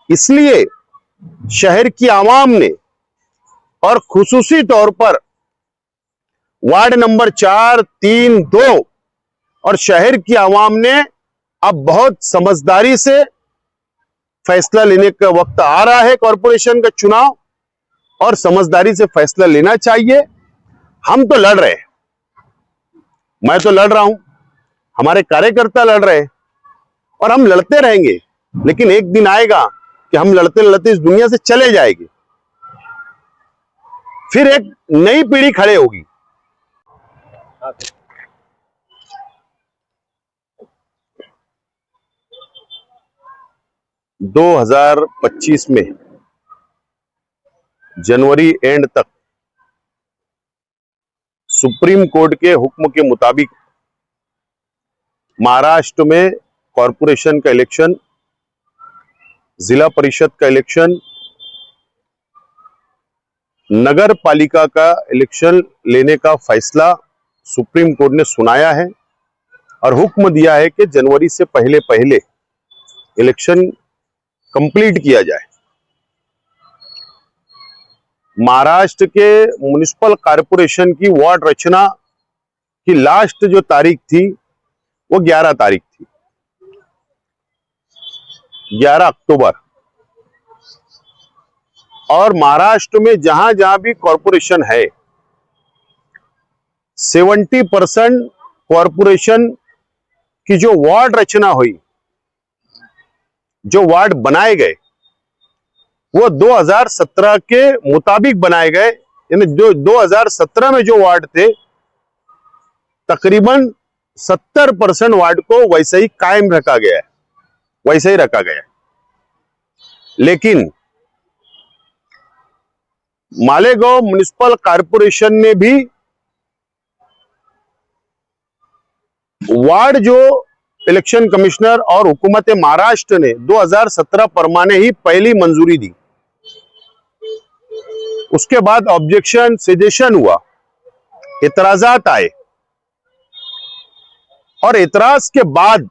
इसलिए शहर की आवाम ने और खुसूसी तौर पर वार्ड नंबर 4, 3, 2 और शहर की आवाम ने अब बहुत समझदारी से फैसला लेने का वक्त आ रहा है। कॉरपोरेशन का चुनाव, और समझदारी से फैसला लेना चाहिए। हम तो लड़ रहे हैं, मैं तो लड़ रहा हूं, हमारे कार्यकर्ता लड़ रहे हैं और हम लड़ते रहेंगे। लेकिन एक दिन आएगा कि हम लड़ते लड़ते इस दुनिया से चले जाएंगे, फिर एक नई पीढ़ी खड़े होगी। 2025 में जनवरी एंड तक सुप्रीम कोर्ट के हुक्म के मुताबिक महाराष्ट्र में कॉरपोरेशन का इलेक्शन, जिला परिषद का इलेक्शन, नगर पालिका का इलेक्शन लेने का फैसला सुप्रीम कोर्ट ने सुनाया है और हुक्म दिया है कि जनवरी से पहले पहले इलेक्शन कंप्लीट किया जाए। महाराष्ट्र के म्युनिसिपल कॉरपोरेशन की वार्ड रचना की लास्ट जो तारीख थी वो 11 तारीख थी, 11 अक्टूबर। और महाराष्ट्र में जहां जहां भी कॉरपोरेशन है, 70% कॉरपोरेशन की जो वार्ड रचना हुई, जो वार्ड बनाए गए, वो 2017 के मुताबिक बनाए गए। यानी जो 2017 में जो वार्ड थे, तकरीबन 70% वार्ड को वैसे ही कायम रखा गया है, वैसे ही रखा गया है। लेकिन मालेगांव म्युनिसिपल कॉरपोरेशन ने भी वार्ड जो इलेक्शन कमिश्नर और हुकूमत महाराष्ट्र ने 2017 परमाने ही पहली मंजूरी दी। उसके बाद ऑब्जेक्शन, सजेशन हुआ, इतराजात आए और इतराज के बाद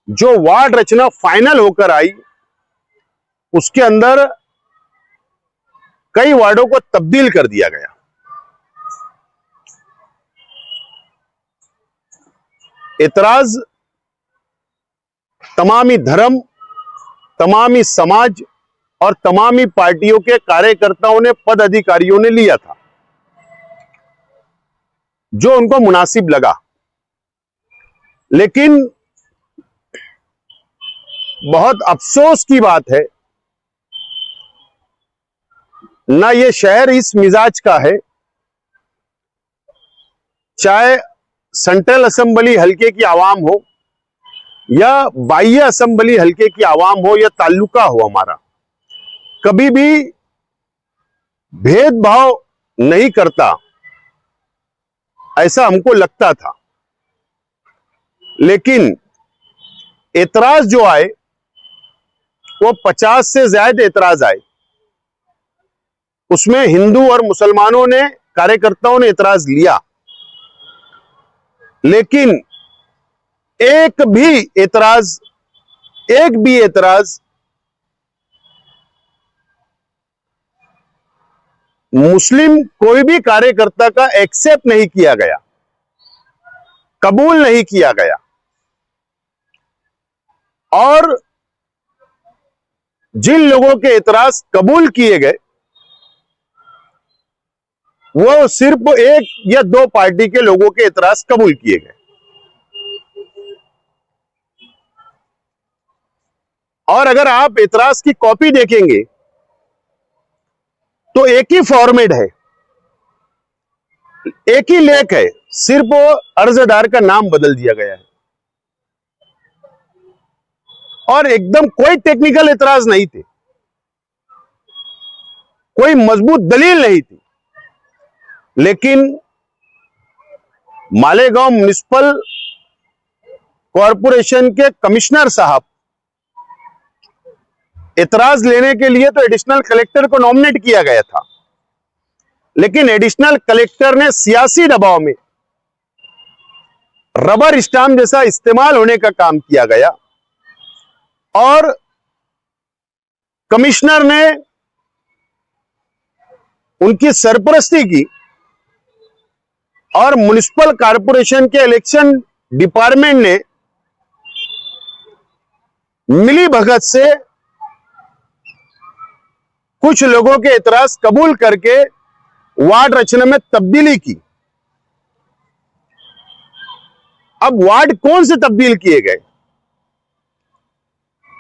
जो वार्ड रचना फाइनल होकर आई, उसके अंदर कई वार्डों को तब्दील कर दिया गया। इतराज तमामी धर्म, तमामी समाज और तमामी पार्टियों के कार्यकर्ताओं ने, पद अधिकारियों ने लिया था, जो उनको मुनासिब लगा। लेकिन बहुत अफसोस की बात है, ना ये शहर इस मिजाज का है, चाहे सेंट्रल असेंबली हल्के की आवाम हो या बाह्य असेंबली हल्के की आवाम हो या ताल्लुका हो, हमारा कभी भी भेदभाव नहीं करता, ऐसा हमको लगता था। लेकिन एतराज जो आए वो 50 से ज्यादा एतराज आए। उसमें हिंदू और मुसलमानों ने, कार्यकर्ताओं ने एतराज लिया, लेकिन एक भी एतराज मुस्लिम कोई भी कार्यकर्ता का एक्सेप्ट नहीं किया गया, कबूल नहीं किया गया। और जिन लोगों के एतराज कबूल किए गए, वो सिर्फ 1 या 2 पार्टी के लोगों के एतराज कबूल किए गए। और अगर आप एतराज की कॉपी देखेंगे तो एक ही फॉर्मेट है, एक ही लेख है, सिर्फ वो अर्जदार का नाम बदल दिया गया है और एकदम कोई टेक्निकल एतराज नहीं थे, कोई मजबूत दलील नहीं थी। लेकिन मालेगांव म्युनिसिपल कॉरपोरेशन के कमिश्नर साहब, एतराज लेने के लिए तो एडिशनल कलेक्टर को नॉमिनेट किया गया था, लेकिन एडिशनल कलेक्टर ने सियासी दबाव में रबर स्टाम्प जैसा इस्तेमाल होने का काम किया गया और कमिश्नर ने उनकी सरपरस्ती की और म्युनिसिपल कॉरपोरेशन के इलेक्शन डिपार्टमेंट ने मिली भगत से कुछ लोगों के एतराज कबूल करके वार्ड रचना में तब्दीली की। अब वार्ड कौन से तब्दील किए गए?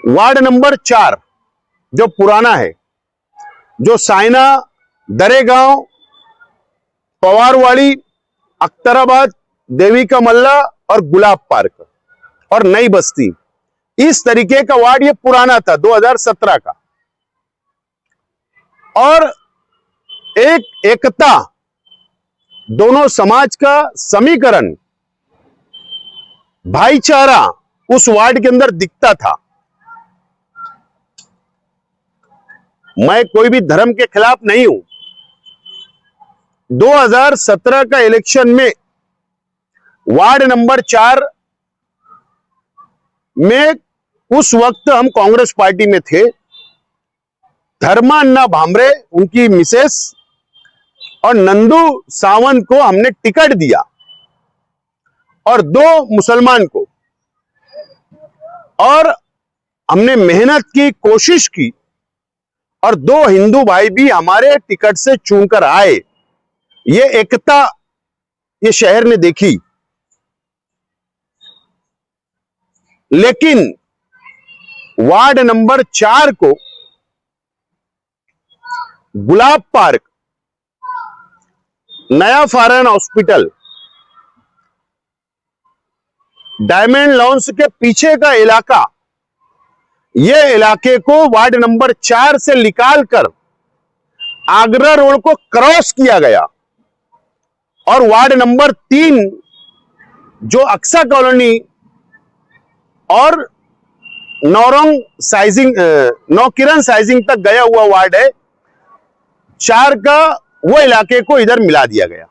वार्ड नंबर 4 जो पुराना है, जो साइना, दरेगांव, पवारवाड़ी, अख्तराबाद, देवी का मल्ला और गुलाब पार्क और नई बस्ती, इस तरीके का वार्ड ये पुराना था 2017 का। और एक एकता, दोनों समाज का समीकरण, भाईचारा उस वार्ड के अंदर दिखता था। मैं कोई भी धर्म के खिलाफ नहीं हूं। 2017 का इलेक्शन में वार्ड नंबर 4 में उस वक्त हम कांग्रेस पार्टी में थे। धर्मान्ना भामरे, उनकी मिसेस और नंदू सावंत को हमने टिकट दिया और 2 मुसलमान को, और हमने मेहनत की, कोशिश की और 2 हिंदू भाई भी हमारे टिकट से चुनकर आए। ये एकता ये शहर ने देखी। लेकिन वार्ड नंबर 4 को गुलाब पार्क, नया फॉरेन हॉस्पिटल, डायमंड लॉन्स के पीछे का इलाका, ये इलाके को वार्ड नंबर 4 से निकालकर आगरा रोड को क्रॉस किया गया और वार्ड नंबर 3 जो अक्सा कॉलोनी और नौकिरण साइजिंग तक गया हुआ वार्ड है 4 का, वो इलाके को इधर मिला दिया गया।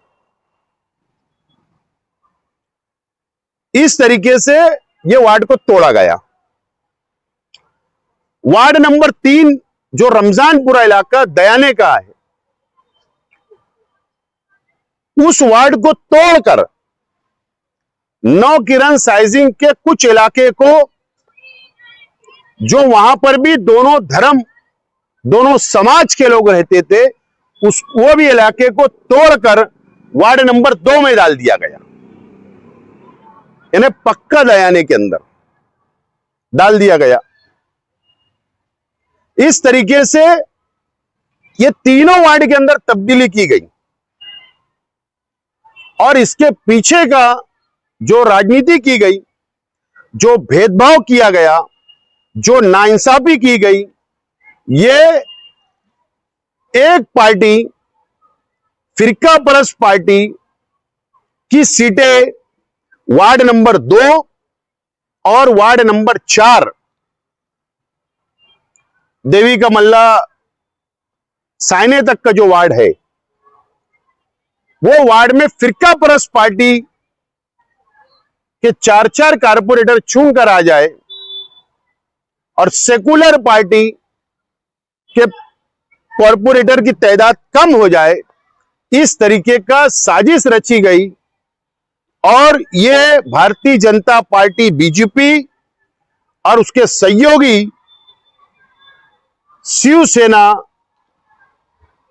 इस तरीके से ये वार्ड को तोड़ा गया। वार्ड नंबर 3 जो रमजानपुरा इलाका दयाने का है, उस वार्ड को तोड़कर नौकिरण साइजिंग के कुछ इलाके को, जो वहां पर भी दोनों धर्म, दोनों समाज के लोग रहते थे, वो भी इलाके को तोड़कर वार्ड नंबर 2 में डाल दिया गया। इन्हें पक्का दयाने के अंदर डाल दिया गया। इस तरीके से ये तीनों वार्ड के अंदर तब्दीली की गई और इसके पीछे का जो राजनीति की गई, जो भेदभाव किया गया, जो नाइंसाफी की गई, ये एक पार्टी, फिरका परस्त पार्टी की सीटें वार्ड नंबर 2 और वार्ड नंबर 4 देवी का मल्ला साइने तक का जो वार्ड है, वो वार्ड में फिरका परस्त पार्टी के 4-4 कारपोरेटर चुनकर आ जाए और सेकुलर पार्टी के कॉरपोरेटर की तादाद कम हो जाए, इस तरीके का साजिश रची गई। और ये भारतीय जनता पार्टी बीजेपी और उसके सहयोगी शिवसेना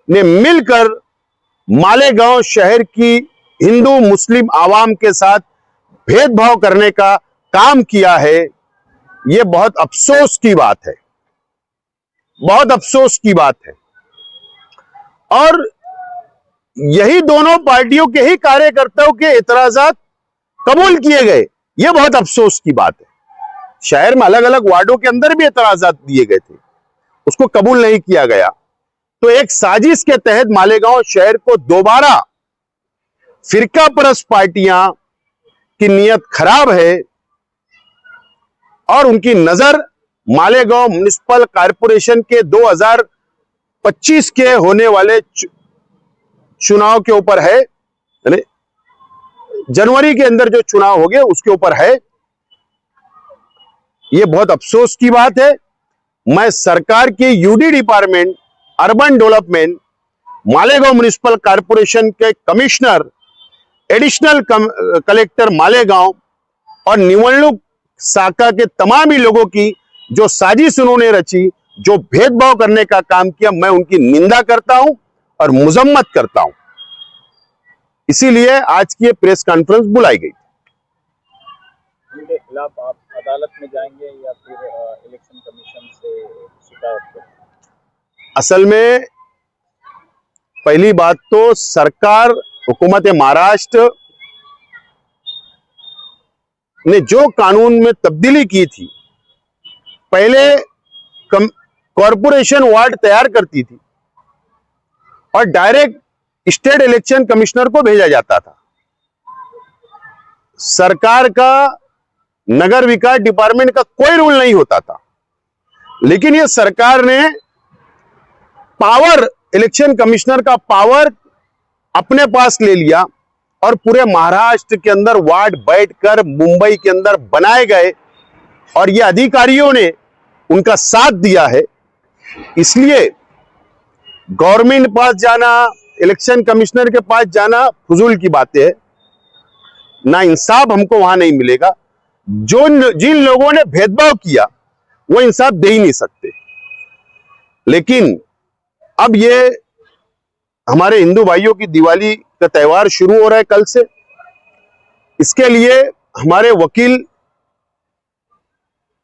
ने मिलकर मालेगांव शहर की हिंदू मुस्लिम आवाम के साथ भेदभाव करने का काम किया है। ये बहुत अफसोस की बात है, बहुत अफसोस की बात है। और यही दोनों पार्टियों के ही कार्यकर्ताओं के एतराजात कबूल किए गए, ये बहुत अफसोस की बात है। शहर में अलग अलग वार्डों के अंदर भी एतराजात दिए गए थे, उसको कबूल नहीं किया गया। तो एक साजिश के तहत मालेगांव शहर को दोबारा फिरका परस्त पार्टियां की नीयत खराब है और उनकी नजर मालेगांव म्युनिसिपल कॉरपोरेशन के 2025 के होने वाले चुनाव के ऊपर है, यानी जनवरी के अंदर जो चुनाव होंगे उसके ऊपर है। यह बहुत अफसोस की बात है। मैं सरकार की UD department, urban development, Malegaon municipal corporation के कमिश्नर, एडिशनल कलेक्टर मालेगांव और निवडणूक शाखा के तमाम ही लोगों की जो साजिश उन्होंने रची, जो भेदभाव करने का काम किया, मैं उनकी निंदा करता हूं और मुजम्मत करता हूं। इसीलिए आज की ये प्रेस कॉन्फ्रेंस बुलाई गई। उनके खिलाफ आप अदालत में जाएंगे या फिर इलेक्शन कमीशन से शिकायत करेंगे? असल में पहली बात तो सरकार, हुकूमत महाराष्ट्र ने जो कानून में तब्दीली की थी, पहले कॉरपोरेशन वार्ड तैयार करती थी और डायरेक्ट स्टेट इलेक्शन कमिश्नर को भेजा जाता था। सरकार का, नगर विकास डिपार्टमेंट का कोई रूल नहीं होता था, लेकिन ये सरकार ने पावर, इलेक्शन कमिश्नर का पावर अपने पास ले लिया और पूरे महाराष्ट्र के अंदर वार्ड बैठकर मुंबई के अंदर बनाए गए और ये अधिकारियों ने उनका साथ दिया है। इसलिए गवर्नमेंट पास जाना, इलेक्शन कमिश्नर के पास जाना फजूल की बातें है। ना इंसाफ हमको वहां नहीं मिलेगा। जिन लोगों ने भेदभाव किया वो इंसाफ दे ही नहीं सकते। लेकिन अब ये हमारे हिंदू भाइयों की दिवाली का त्यौहार शुरू हो रहा है कल से। इसके लिए हमारे वकील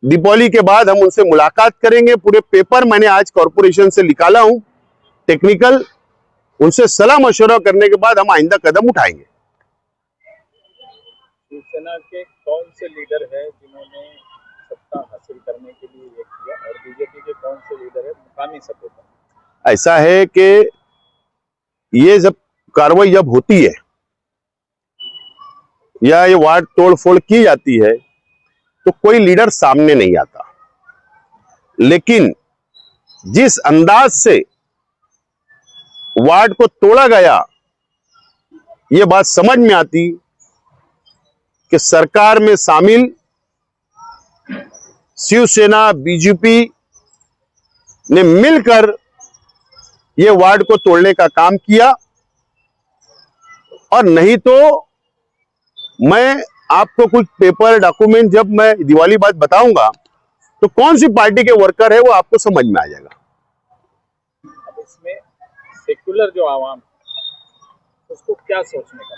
दीपावली के बाद हम उनसे मुलाकात करेंगे। पूरे पेपर मैंने आज कॉरपोरेशन से निकाला हूं, टेक्निकल। उनसे सलाह मशवरा करने के बाद हम आइंदा कदम उठाएंगे। शिवसेना के कौन से लीडर है जिन्होंने सत्ता हासिल करने के लिए ये किया और बीजेपी के कौन से लीडर है मुकामी सत्ता? ऐसा है कि ये जब कार्रवाई जब होती है या ये वार्ड तोड़फोड़ की जाती है तो कोई लीडर सामने नहीं आता, लेकिन जिस अंदाज से वार्ड को तोड़ा गया, ये बात समझ में आती कि सरकार में शामिल शिवसेना, बीजेपी ने मिलकर ये वार्ड को तोड़ने का काम किया। और नहीं तो मैं आपको कुछ पेपर, डॉक्यूमेंट जब मैं दिवाली बाद बताऊंगा तो कौन सी पार्टी के वर्कर है वो आपको समझ में आ जाएगा। अब इसमें सेक्युलर जो आवाम उसको क्या सोचने का?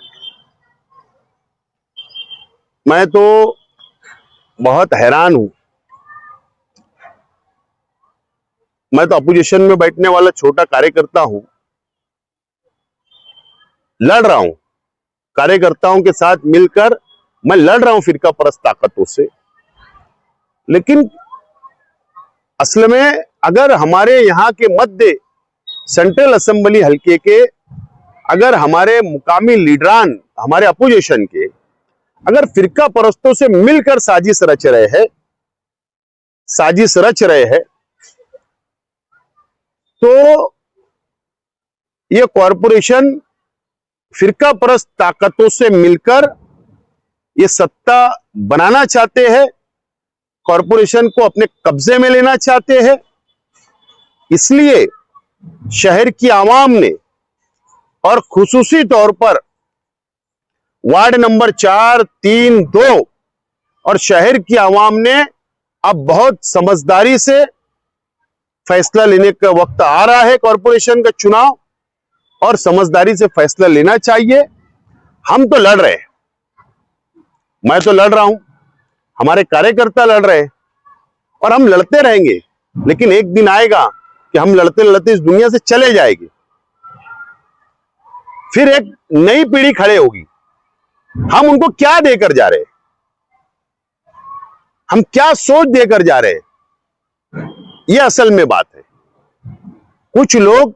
मैं तो बहुत हैरान हूं। मैं तो अपोजिशन में बैठने वाला छोटा कार्यकर्ता हूं, लड़ रहा हूं, कार्यकर्ताओं के साथ मिलकर मैं लड़ रहा हूं फिरका परस्त ताकतों से। लेकिन असल में अगर हमारे यहां के मध्य सेंट्रल असेंबली हल्के के अगर हमारे मुकामी लीडरान, हमारे अपोजिशन के अगर फिरका परस्तों से मिलकर साजिश रच रहे हैं तो ये कॉरपोरेशन फिरका परस्त ताकतों से मिलकर ये सत्ता बनाना चाहते हैं, कॉरपोरेशन को अपने कब्जे में लेना चाहते हैं। इसलिए शहर की आवाम ने और खुसूसी तौर पर वार्ड नंबर 4, 3, 2 और शहर की आवाम ने अब बहुत समझदारी से फैसला लेने का वक्त आ रहा है। कॉरपोरेशन का चुनाव और समझदारी से फैसला लेना चाहिए। हम तो लड़ रहे हैं, मैं तो लड़ रहा हूं, हमारे कार्यकर्ता लड़ रहे हैं और हम लड़ते रहेंगे। लेकिन एक दिन आएगा कि हम लड़ते लड़ते इस दुनिया से चले जाएंगे, फिर एक नई पीढ़ी खड़े होगी। हम उनको क्या देकर जा रहे हैं, हम क्या सोच देकर जा रहे हैं, यह असल में बात है। कुछ लोग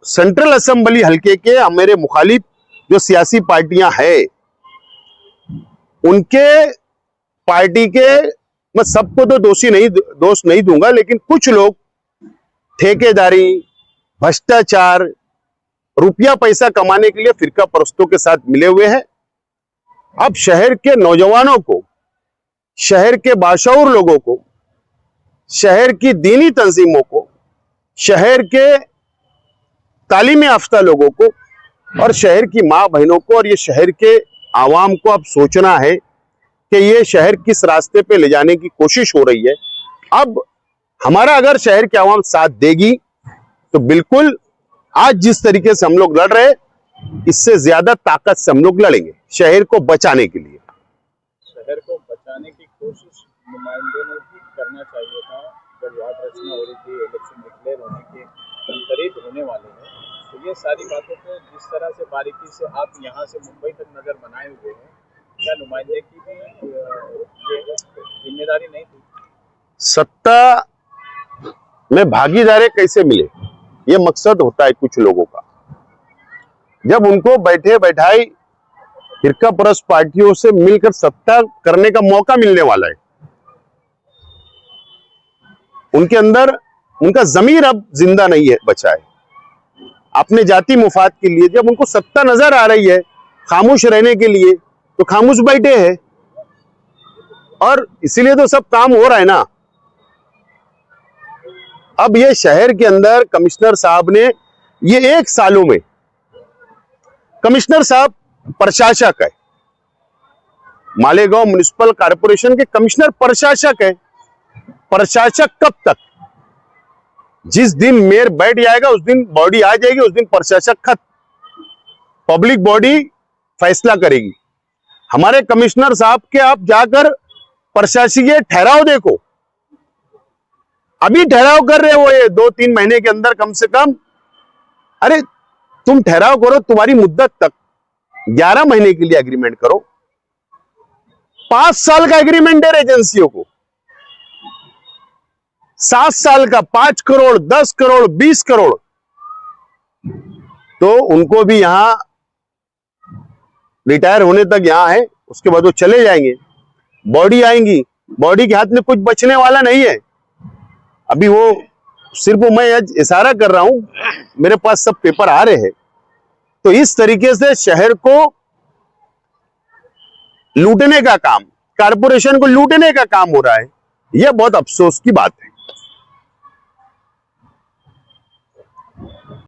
सेंट्रल असेंबली हल्के के मेरे मुखालिफ जो सियासी पार्टियां हैं, उनके पार्टी के, मैं सबको तो दोष नहीं दूंगा, लेकिन कुछ लोग ठेकेदारी, भ्रष्टाचार, रुपया पैसा कमाने के लिए फिरका परस्तों के साथ मिले हुए हैं। अब शहर के नौजवानों को, शहर के बाशऊर लोगों को शहर की दीनी तंजीमों को, शहर के तालीम याफ्ता लोगों को और शहर की माँ बहनों को और ये शहर के आवाम को अब सोचना है कि ये शहर किस रास्ते पे ले जाने की कोशिश हो रही है। अब हमारा अगर शहर की आवाम साथ देगी तो बिल्कुल आज जिस तरीके से हम लोग लड़ रहे हैं, इससे ज्यादा ताकत से हम लोग लड़ेंगे शहर को बचाने के लिए। शहर को बचाने की कोशिश नुमाइंदे ने भी करना चाहिए था। जब वार्ड रचना हो रही थी, इलेक्शन डिक्लेयर होने के करीब होने वाले हैं, तो ये सारी बातों पे जिस तरह से बारीकी से आप यहाँ से मुंबई तक नजर बनाए हुए हैं, क्या नुमाइंदे की भी ये जिम्मेदारी नहीं थी? सत्ता में भागीदारी कैसे मिले, ये मकसद होता है कुछ लोगों का। जब उनको बैठे बैठाई फिरका परस्त पार्टियों से मिलकर सत्ता करने का मौका मिलने वाला है, उनके अंदर उनका जमीर अब जिंदा नहीं है, बचा है। अपने जाति मुफाद के लिए जब उनको सत्ता नजर आ रही है खामोश रहने के लिए, तो खामोश बैठे हैं। और इसीलिए तो सब काम हो रहा है ना। अब ये शहर के अंदर कमिश्नर साहब ने ये 1 सालों में, कमिश्नर साहब प्रशासक है, मालेगांव म्युनिसिपल कॉर्पोरेशन के कमिश्नर प्रशासक है। प्रशासक कब तक? जिस दिन मेयर बैठ जाएगा उस दिन बॉडी आ जाएगी, उस दिन प्रशासक खत्म। पब्लिक बॉडी फैसला करेगी। हमारे कमिश्नर साहब के आप जाकर प्रशासकीय ठहराव देखो, अभी ठहराव कर रहे हो ये 2-3 महीने के अंदर कम से कम। अरे तुम ठहराव करो, तुम्हारी मुद्दत तक 11 महीने के लिए एग्रीमेंट करो। 5 साल का एग्रीमेंट है एजेंसियों को, 7 साल का 5 करोड़ 10 करोड़ 20 करोड़। तो उनको भी यहां रिटायर होने तक यहां है, उसके बाद वो चले जाएंगे। बॉडी आएंगी, बॉडी के हाथ में कुछ बचने वाला नहीं है। अभी वो सिर्फ मैं आज इशारा कर रहा हूं, मेरे पास सब पेपर आ रहे हैं। तो इस तरीके से शहर को लूटने का काम, कारपोरेशन को लूटने का काम हो रहा है। यह बहुत अफसोस की बात है।